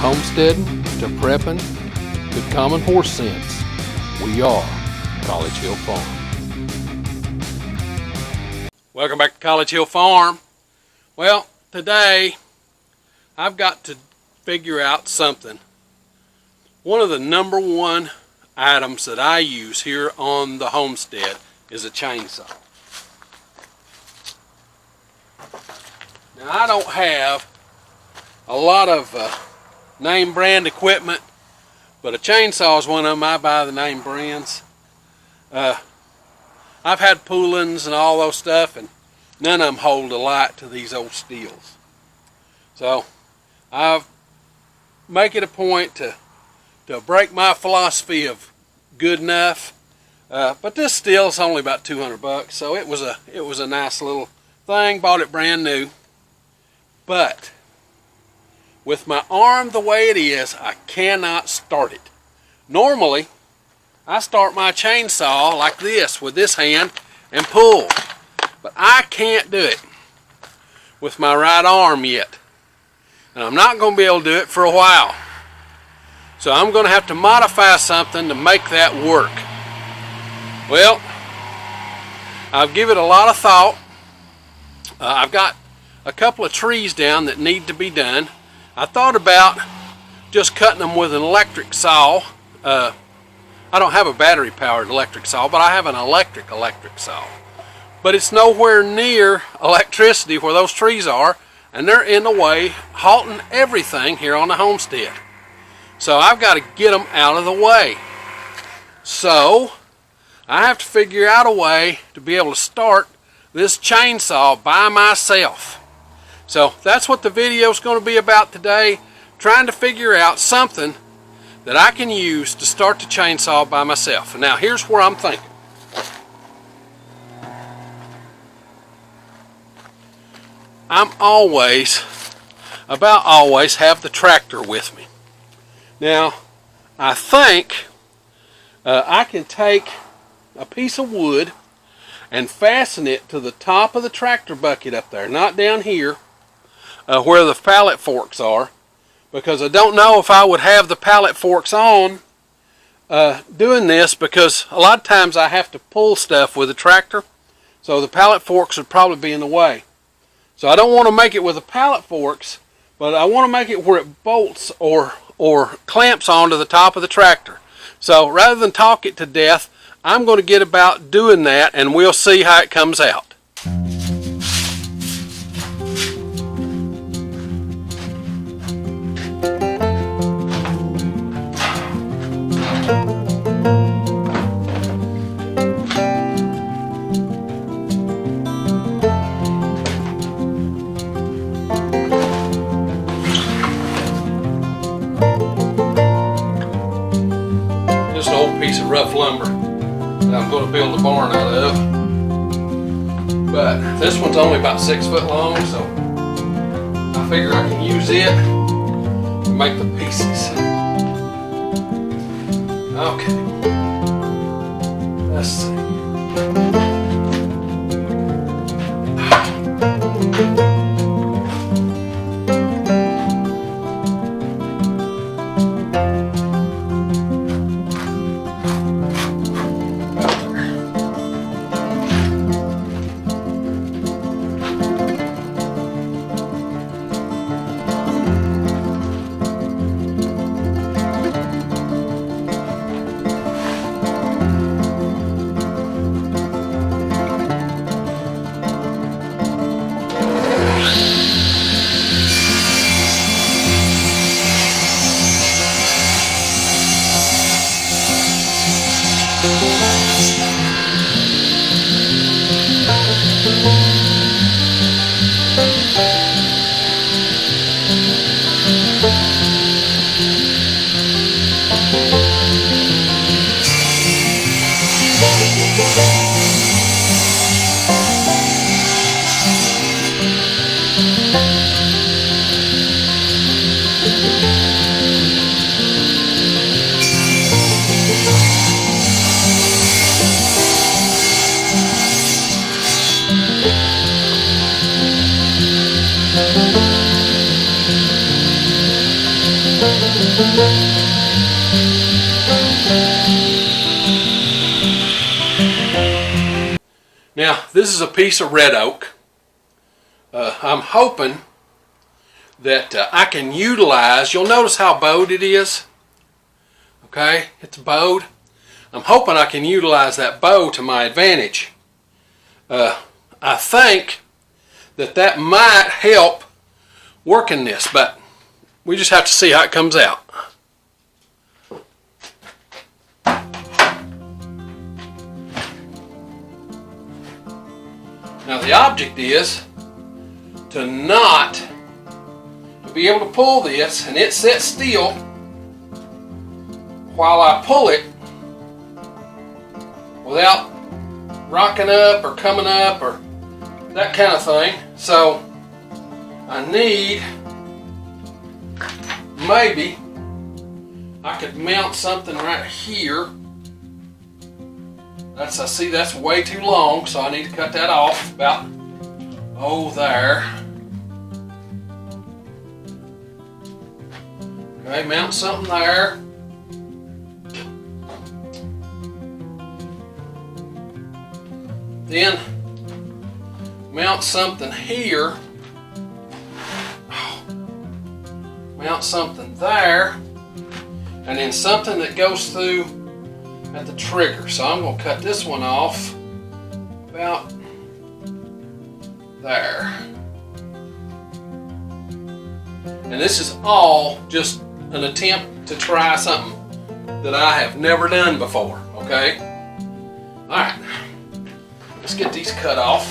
homesteading to prepping to common horse sense, we are College Hill Farm. Welcome back to College Hill Farm. Well, today I've got to figure out something. One of the number one items that I use here on the homestead is a chainsaw. Now, I don't have a lot of name brand equipment, but a chainsaw is one of them. I buy the name brands. I've had Poolins and all those stuff, and none of them hold a light to these old steels. So I make it a point to break my philosophy of good enough. But this steel is only about 200 bucks, so it was a nice little thing. Bought it brand new. But with my arm the way it is, I cannot start it. Normally, I start my chainsaw like this with this hand and pull. But I can't do it with my right arm yet. And I'm not going to be able to do it for a while. So I'm going to have to modify something to make that work. Well, I've given it a lot of thought. I've got a couple of trees down that need to be done. I thought about just cutting them with an electric saw. I don't have a battery powered electric saw, but I have an electric saw. But it's nowhere near electricity where those trees are, and they're in the way, halting everything here on the homestead. So I've got to get them out of the way. So I have to figure out a way to be able to start this chainsaw by myself. So that's what the video is going to be about today, trying to figure out something that I can use to start the chainsaw by myself. And now here's where I'm thinking. I'm always have the tractor with me. Now, I think I can take a piece of wood and fasten it to the top of the tractor bucket up there, not down here where the pallet forks are, because I don't know if I would have the pallet forks on doing this, because a lot of times I have to pull stuff with the tractor, so the pallet forks would probably be in the way. So I don't want to make it with the pallet forks, but I want to make it where it bolts or clamps onto the top of the tractor. So rather than talk it to death, I'm going to get about doing that, and we'll see how it comes out. Just an old piece of rough lumber that I'm going to build a barn out of. But this one's only about 6 foot long, so I figure I can use it to make the pieces. Okay. Let's see. Now, this is a piece of red oak. I'm hoping that I can utilize, you'll notice how bowed it is. Okay, it's bowed. I'm hoping I can utilize that bow to my advantage. I think that might help working this, but we just have to see how it comes out. Now the object is to be able to pull this and it sits still while I pull it without rocking up or coming up or that kind of thing. So I need, maybe I could mount something right here. I see that's way too long, so I need to cut that off about, there. Okay, mount something there. Then mount something here. Mount something there. And then something that goes through at the trigger. So I'm going to cut this one off about there. And this is all just an attempt to try something that I have never done before, okay? Alright, let's get these cut off.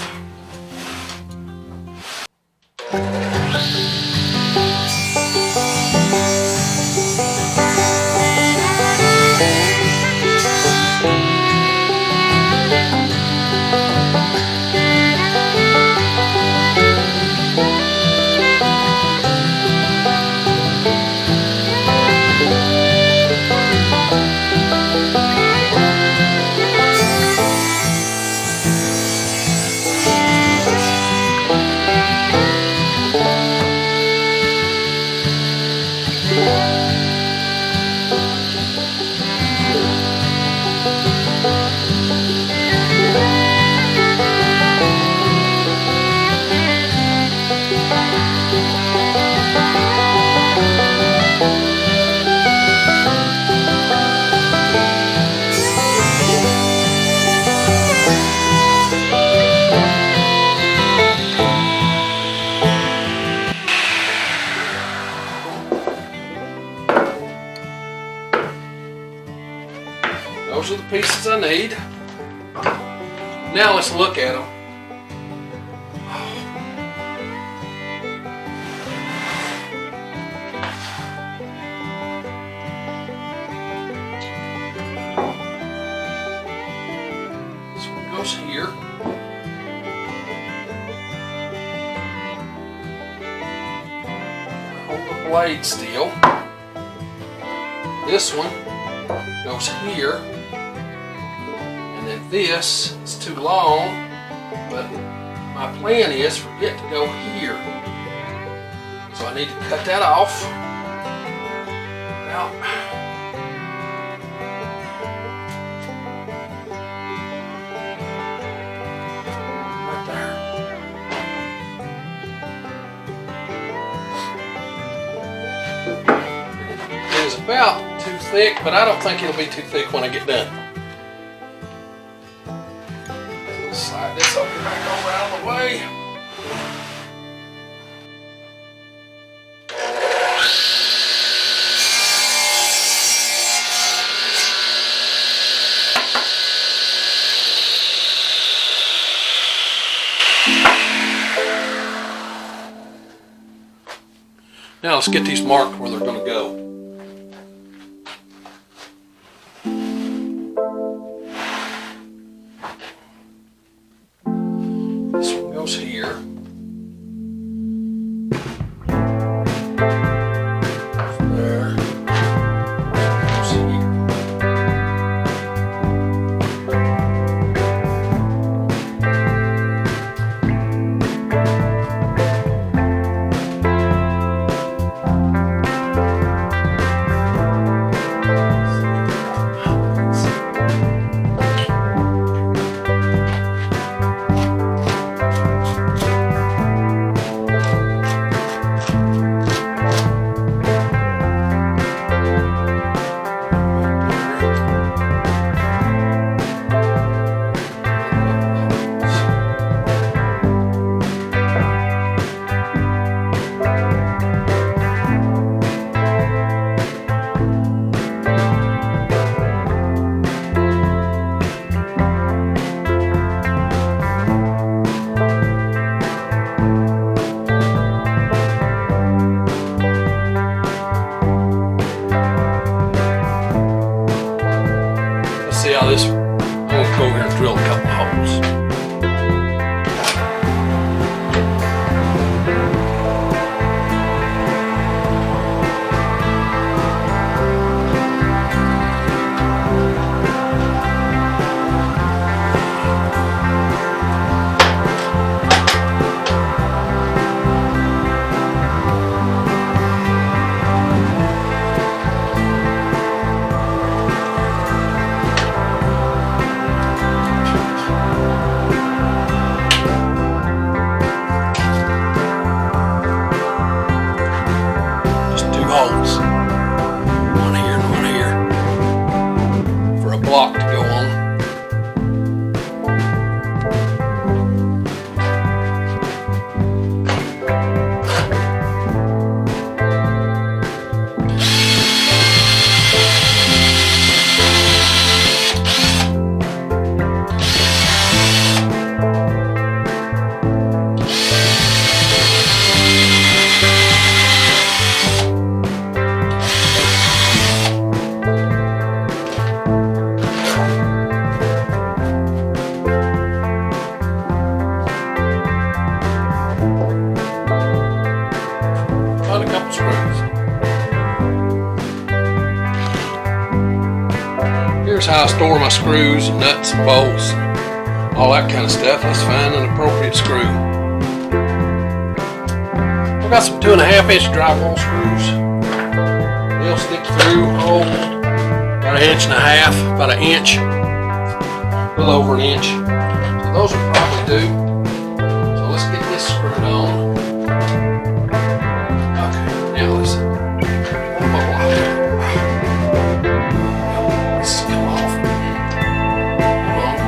Those are the pieces I need. Now let's look at them. This one goes here. Hold the blade still. This one goes here. And then this is too long, but my plan is for it to go here. So I need to cut that off. Now, right there. It is about too thick, but I don't think it'll be too thick when I get done. Slide this over back over out of the way. Now let's get these marked where they're going to go. Here. There. Goes here. holes. One here and one here for a block to go on. A couple screws. Here's how I store my screws and nuts and bolts, all that kind of stuff. Let's find an appropriate screw. I've got some 2.5-inch drywall screws. They'll stick through about 1.5 inches, about an inch, a little over an inch. So those will probably do. So let's get this screwed on. Now listen. This has come off. Come on.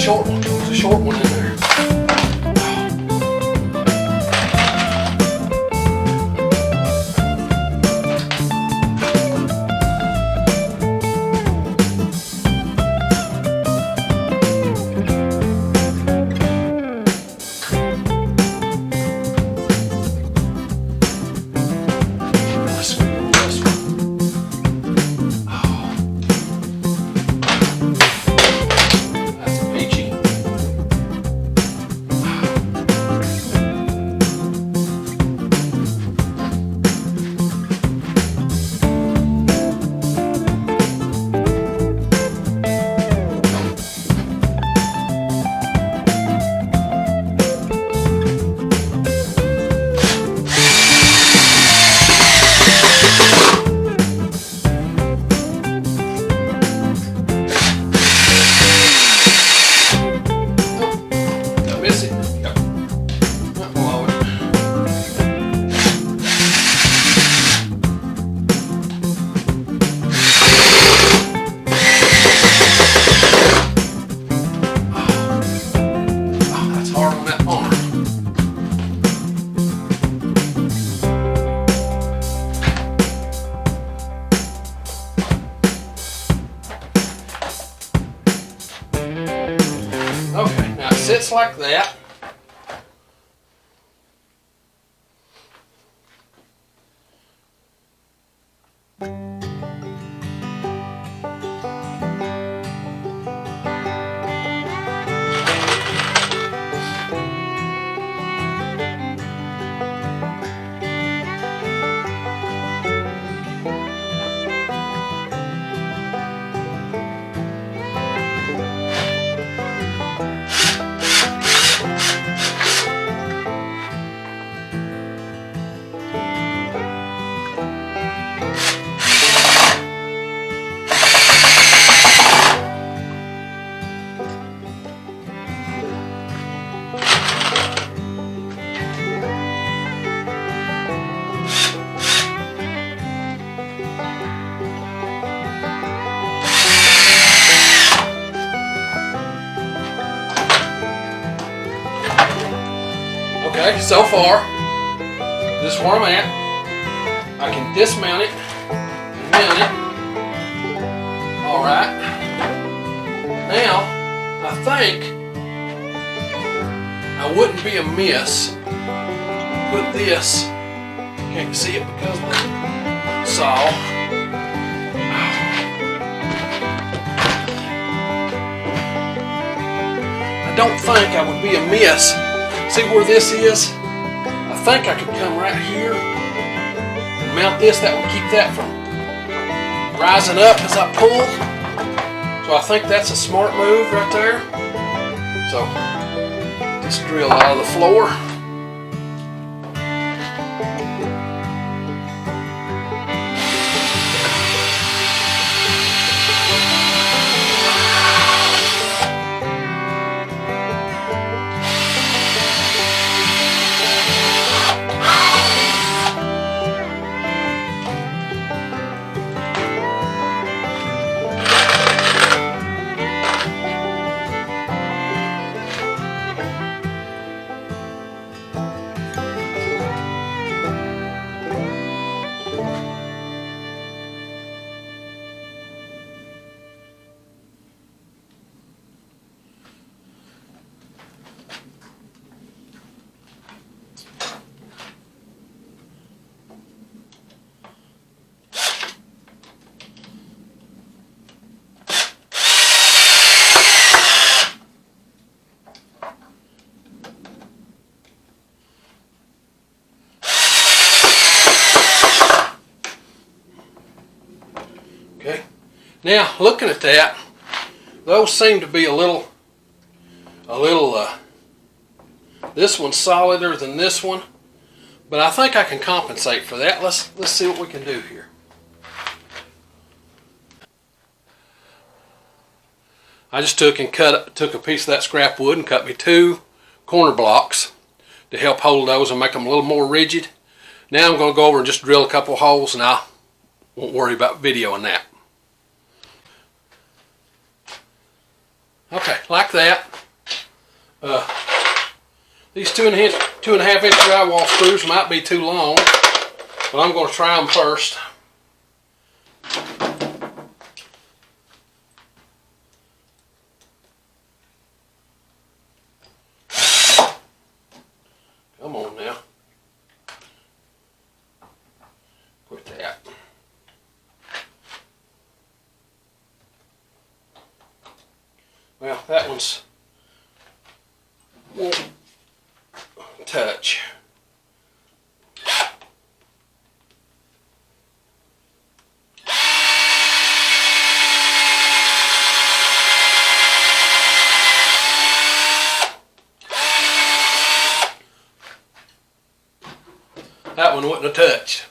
Short one. There's a short one in there. sits like that. Okay, so far, this is where I'm at. I can dismount it and mount it. Alright. Now, I think I wouldn't be amiss to put this, can't see it because of the saw. I don't think I would be amiss. See where this is? I think I could come right here and mount this. That would keep that from rising up as I pull. So I think that's a smart move right there. So just drill out of the floor. Okay. Now, looking at that, those seem to be a little, this one's solider than this one, but I think I can compensate for that. Let's see what we can do here. I just took a piece of that scrap wood and cut me 2 corner blocks to help hold those and make them a little more rigid. Now I'm going to go over and just drill a couple holes, and I won't worry about videoing that. Okay, like that. These 2.5 inch drywall screws might be too long, but I'm going to try them first. Come on now. Quit that. Well, that one's won't touch. That one wouldn't have touched.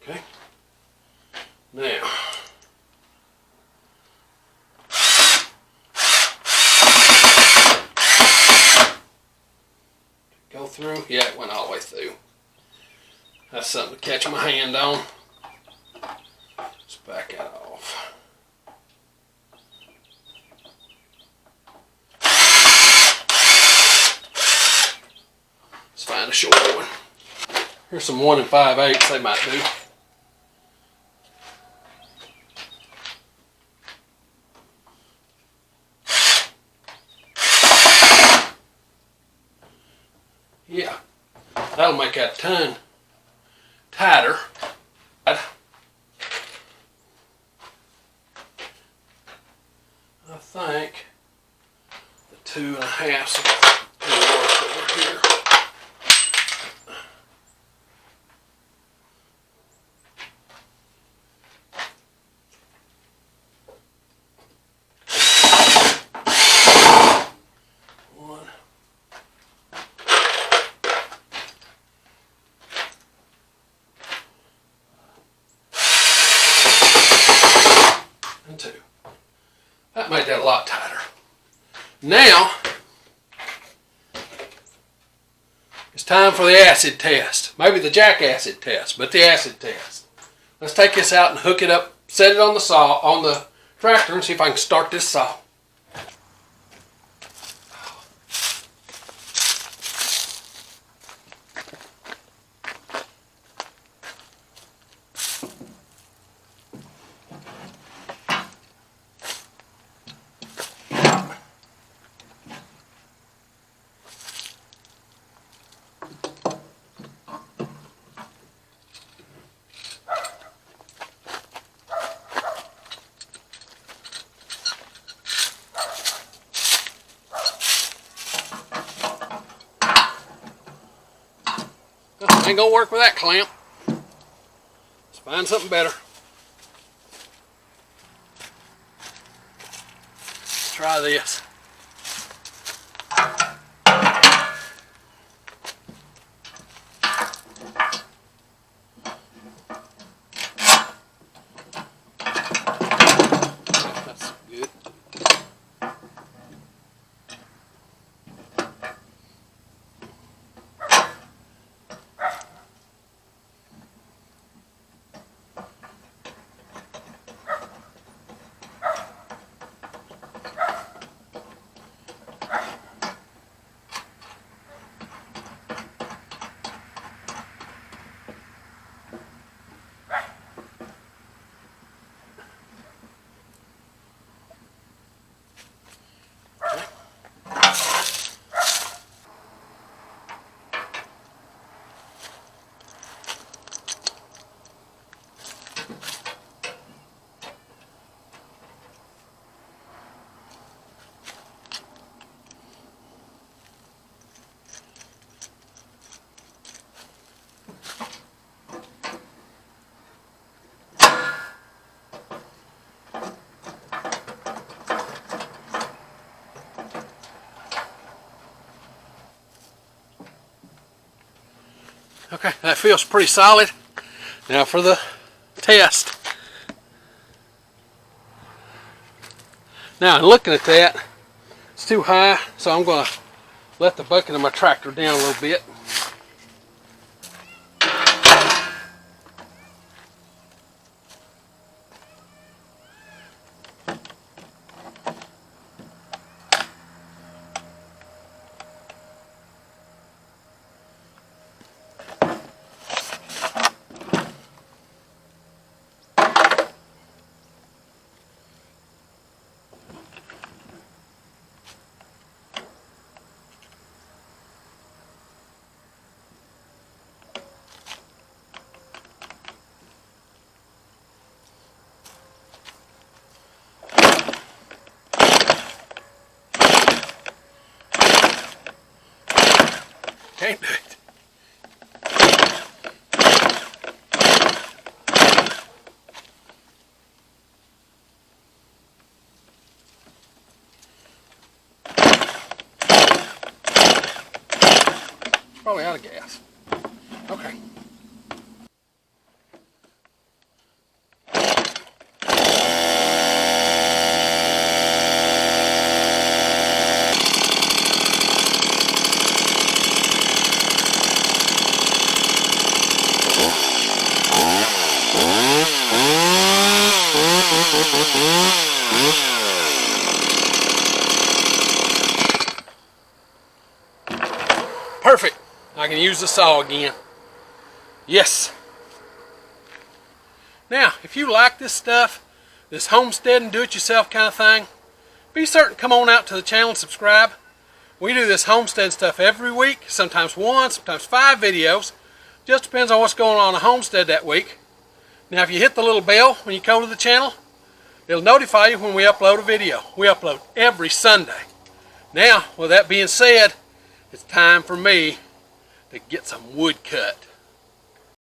Okay. Now, go through. Yeah, it went all the way through. That's something to catch my hand on. Let's back that off. Let's find find a short one. Here's some 1 5/8 they might do. Yeah, that'll make that a ton tighter. I think the 2 1/2 will work over here. One. And 2. That made that a lot tighter. Now, it's time for the acid test. Maybe the jack acid test, but the acid test. Let's take this out and hook it up, set it on the saw, on the tractor, and see if I can start this saw. Ain't gonna work with that clamp. Let's find something better. Let's try this. That's good. Okay, that feels pretty solid. Now for the test. Now, looking at that, it's too high, so I'm going to let the bucket of my tractor down a little bit. Can't do it. Probably out of gas. Okay. Perfect. I can use the saw again. Yes. Now, if you like this stuff, this homestead and do-it-yourself kind of thing, be certain to come on out to the channel and subscribe. We do this homestead stuff every week, sometimes 1, sometimes 5 videos. Just depends on what's going on in the homestead that week. Now, if you hit the little bell when you come to the channel, it'll notify you when we upload a video. We upload every Sunday. Now, with that being said, it's time for me to get some wood cut.